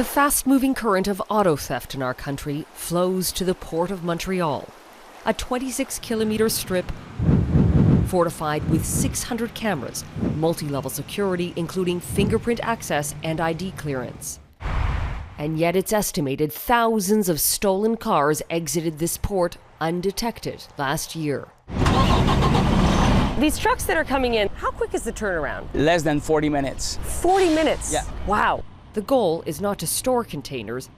The fast-moving current of auto theft in our country flows to the Port of Montreal, a 26-kilometer strip fortified with 600 cameras, multi-level security including fingerprint access and ID clearance. And yet it's estimated thousands of stolen cars exited this port undetected last year. These trucks that are coming in, how quick is the turnaround? Less than 40 minutes. 40 minutes? Yeah. Wow. The goal is not to store containers,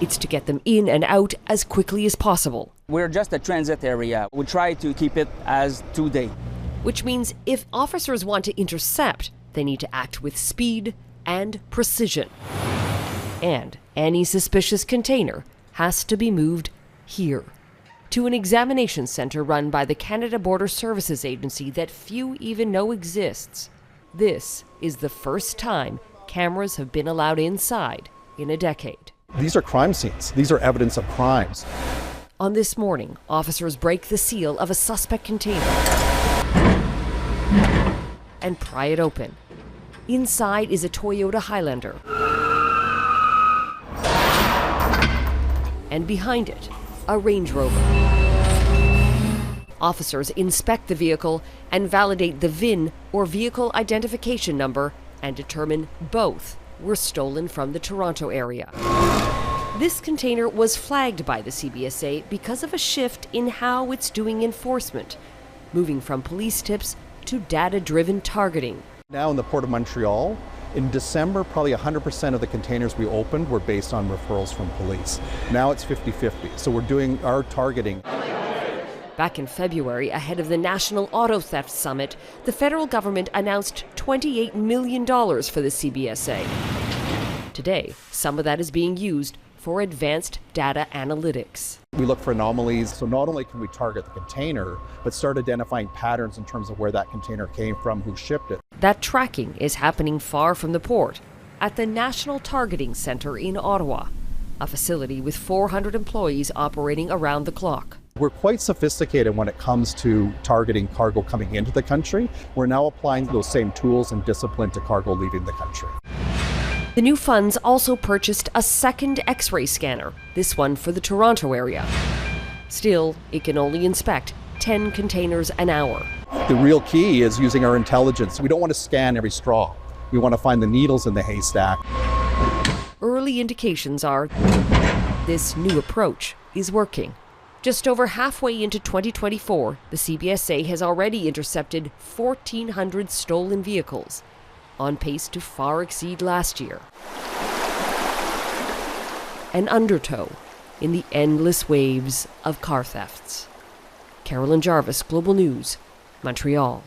it's to get them in and out as quickly as possible. We're just a transit area. We try to keep it as 2 days. Which means if officers want to intercept, they need to act with speed and precision. And any suspicious container has to be moved here, to an examination center run by the Canada Border Services Agency that few even know exists. This is the first time cameras have been allowed inside in a decade. These are crime scenes. These are evidence of crimes. On this morning, officers break the seal of a suspect container and pry it open. Inside is a Toyota Highlander. And behind it, a Range Rover. Officers inspect the vehicle and validate the VIN or vehicle identification number and determine both were stolen from the Toronto area. This container was flagged by the CBSA because of a shift in how it's doing enforcement, moving from police tips to data-driven targeting. Now in the Port of Montreal, in December, probably 100% of the containers we opened were based on referrals from police. Now it's 50-50, so we're doing our targeting. Back in February, ahead of the National Auto Theft Summit, the federal government announced $28 million for the CBSA. Today, some of that is being used for advanced data analytics. We look for anomalies, so not only can we target the container, but start identifying patterns in terms of where that container came from, who shipped it. That tracking is happening far from the port, at the National Targeting Center in Ottawa, a facility with 400 employees operating around the clock. We're quite sophisticated when it comes to targeting cargo coming into the country. We're now applying those same tools and discipline to cargo leaving the country. The new funds also purchased a second X-ray scanner, this one for the Toronto area. Still, it can only inspect 10 containers an hour. The real key is using our intelligence. We don't want to scan every straw. We want to find the needles in the haystack. Early indications are this new approach is working. Just over halfway into 2024, the CBSA has already intercepted 1,400 stolen vehicles, on pace to far exceed last year. An undertow in the endless waves of car thefts. Carolyn Jarvis, Global News, Montreal.